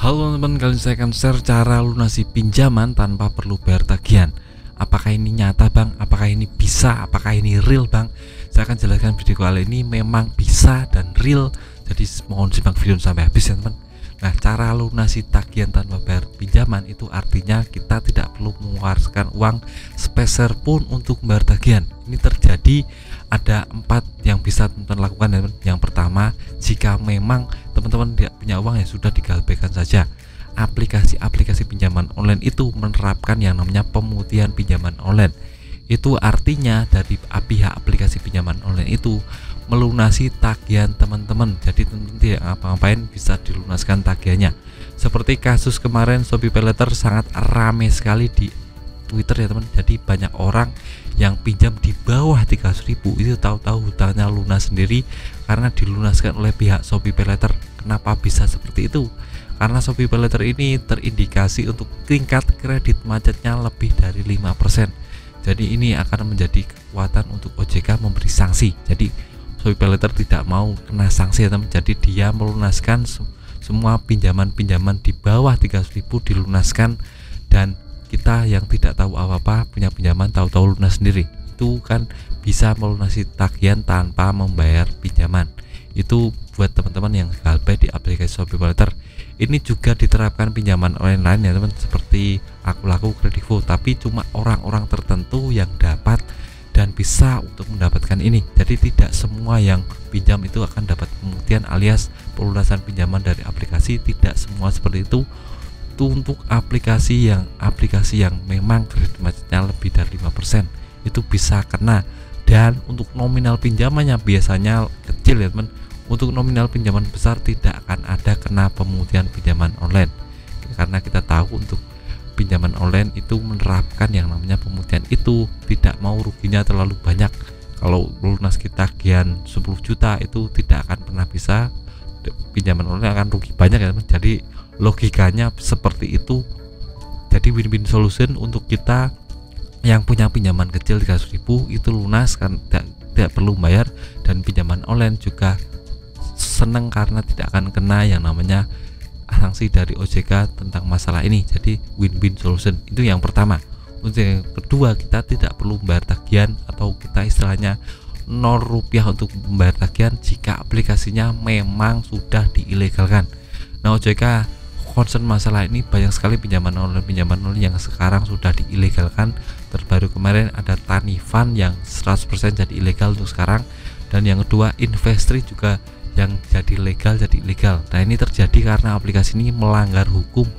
Halo teman-teman, kali ini saya akan share cara lunasi pinjaman tanpa perlu bayar tagihan. Apakah ini nyata bang? Apakah ini bisa? Apakah ini real bang? Saya akan jelaskan video kali ini memang bisa dan real. Jadi mohon simak video sampai habis ya teman. Nah, cara lunasi tagihan tanpa bayar pinjaman itu artinya kita tidak perlu mengeluarkan uang sepeser pun untuk membayar tagihan. Ini terjadi ada 4 yang bisa teman-teman lakukan ya teman. Yang pertama, jika memang teman-teman tidak punya uang ya sudah digalbaikan saja. Aplikasi-aplikasi pinjaman online itu menerapkan yang namanya pemutihan pinjaman online. Itu artinya dari pihak aplikasi pinjaman online itu melunasi tagihan teman-teman. Jadi teman-teman tidak ngapa-ngapain bisa dilunaskan tagihannya. Seperti kasus kemarin Shopee PayLater sangat ramai sekali di Twitter ya teman. Jadi banyak orang yang pinjam di bawah 300.000 itu tahu-tahu hutangnya lunas sendiri karena dilunaskan oleh pihak Shopee PayLater. Kenapa bisa seperti itu? Karena Shopee PayLater ini terindikasi untuk tingkat kredit macetnya lebih dari 5%. Jadi ini akan menjadi kekuatan untuk OJK memberi sanksi. Jadi Shopee PayLater tidak mau kena sanksi ya teman. Jadi dia melunaskan semua pinjaman-pinjaman di bawah 300.000 dilunaskan, dan kita yang tidak tahu apa-apa punya pinjaman tahu-tahu lunas sendiri. Itu kan bisa melunasi tagihan tanpa membayar pinjaman. Itu buat teman-teman yang galbay di aplikasi Shopee PayLater. Ini juga diterapkan pinjaman online lain ya teman, seperti Akulaku, Kredivo, tapi cuma orang-orang tertentu yang dapat dan bisa untuk mendapatkan ini. Jadi tidak semua yang pinjam itu akan dapat pemutihan alias pelunasan pinjaman dari aplikasi, tidak semua seperti itu. Untuk aplikasi yang memang kredit macetnya lebih dari 5% itu bisa kena. Dan untuk nominal pinjamannya biasanya kecil ya teman. Untuk nominal pinjaman besar tidak akan ada kena pemutihan pinjaman online, karena kita tahu untuk pinjaman online itu menerapkan yang namanya pemutihan itu tidak mau ruginya terlalu banyak. Kalau lunas tagihan 10 juta itu tidak akan pernah bisa, pinjaman online akan rugi banyak ya teman. Jadi logikanya seperti itu. Jadi win-win solution untuk kita yang punya pinjaman kecil 300.000 itu lunas kan, tidak perlu bayar, dan pinjaman online juga seneng karena tidak akan kena yang namanya sanksi dari OJK tentang masalah ini. Jadi win-win solution itu yang pertama. Untuk yang kedua, kita tidak perlu membayar tagihan, atau kita istilahnya 0 rupiah untuk membayar tagihan jika aplikasinya memang sudah diilegalkan. Nah, OJK concern masalah ini. Banyak sekali pinjaman online yang sekarang sudah diilegalkan. Terbaru kemarin ada Tanifan yang 100% jadi ilegal untuk sekarang, dan yang kedua Investri juga yang jadi legal jadi ilegal. Nah, ini terjadi karena aplikasi ini melanggar hukum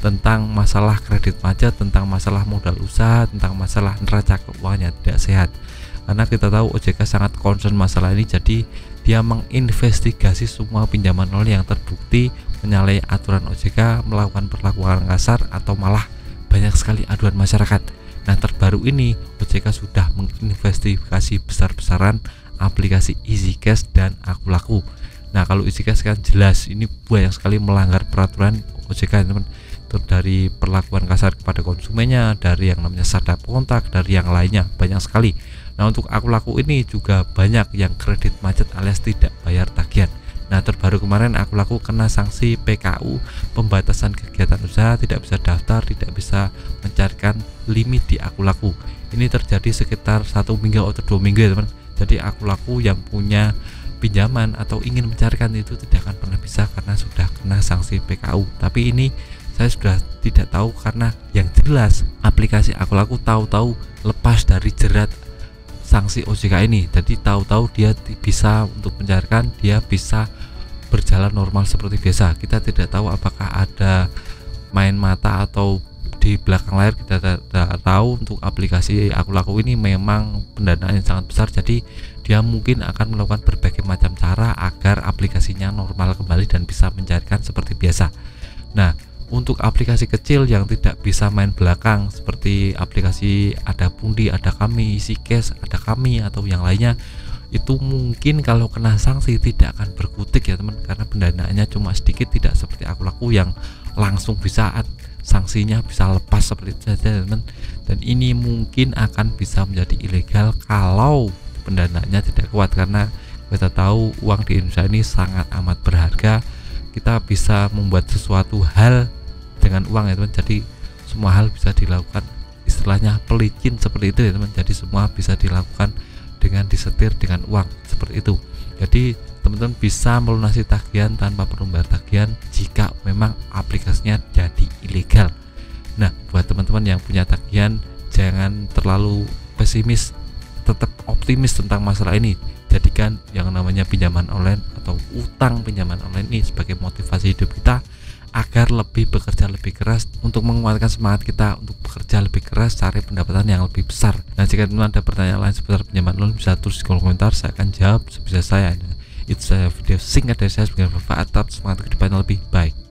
tentang masalah kredit macet, tentang masalah modal usaha, tentang masalah neraca keuangan yang tidak sehat. Karena kita tahu OJK sangat concern masalah ini, jadi dia menginvestigasi semua pinjaman online yang terbukti menyalahi aturan OJK, melakukan perlakuan kasar, atau malah banyak sekali aduan masyarakat. Nah, terbaru ini OJK sudah menginvestigasi besar-besaran aplikasi EasyCash dan Akulaku. Nah, kalau EasyCash kan jelas ini banyak sekali melanggar peraturan OJK teman. Dari perlakuan kasar kepada konsumennya, dari yang namanya sadap kontak, dari yang lainnya banyak sekali. Nah, untuk Akulaku ini juga banyak yang kredit macet alias tidak bayar tagihan. Nah, terbaru kemarin Akulaku kena sanksi PKU, pembatasan kegiatan usaha, tidak bisa daftar, tidak bisa mencarikan limit di Akulaku. Ini terjadi sekitar 1 minggu atau 2 minggu ya teman. Jadi Akulaku yang punya pinjaman atau ingin mencarikan itu tidak akan pernah bisa karena sudah kena sanksi PKU. Tapi ini saya sudah tidak tahu, karena yang jelas aplikasi Akulaku tahu-tahu lepas dari jerat sanksi OJK ini. Jadi tahu-tahu dia bisa untuk mencarikan, dia bisa berjalan normal seperti biasa. Kita tidak tahu apakah ada main mata atau di belakang layar, kita tidak tahu. Untuk aplikasi Akulaku ini memang pendanaan yang sangat besar, jadi dia mungkin akan melakukan berbagai macam cara agar aplikasinya normal kembali dan bisa mencarikan seperti biasa. Nah, untuk aplikasi kecil yang tidak bisa main belakang seperti aplikasi ada Pundi, ada Kami, EasyCash, ada Kami, atau yang lainnya, itu mungkin kalau kena sanksi tidak akan berkutik ya teman, karena pendanaannya cuma sedikit, tidak seperti Akulaku yang langsung bisa sanksinya bisa lepas seperti itu saja teman. Dan ini mungkin akan bisa menjadi ilegal kalau pendanaannya tidak kuat, karena kita tahu uang di Indonesia ini sangat amat berharga. kita bisa membuat sesuatu hal dengan uang ya teman. Jadi semua hal bisa dilakukan, istilahnya pelicin seperti itu ya teman. Jadi semua bisa dilakukan dengan disetir dengan uang seperti itu. Jadi teman-teman bisa melunasi tagihan tanpa perlu bayar tagihan jika memang aplikasinya jadi ilegal. Nah, buat teman-teman yang punya tagihan, jangan terlalu pesimis, tetap optimis tentang masalah ini. Jadikan yang namanya pinjaman online atau utang pinjaman online ini sebagai motivasi hidup kita agar lebih bekerja lebih keras, untuk menguatkan semangat kita untuk bekerja lebih keras, cari pendapatan yang lebih besar. Nah, jika teman ada pertanyaan lain seputar pinjaman online, bisa tulis di kolom komentar, saya akan jawab sebisa saya. Itu saya video singkat dari saya, semoga bermanfaat, tetap semangat ke depannya lebih baik.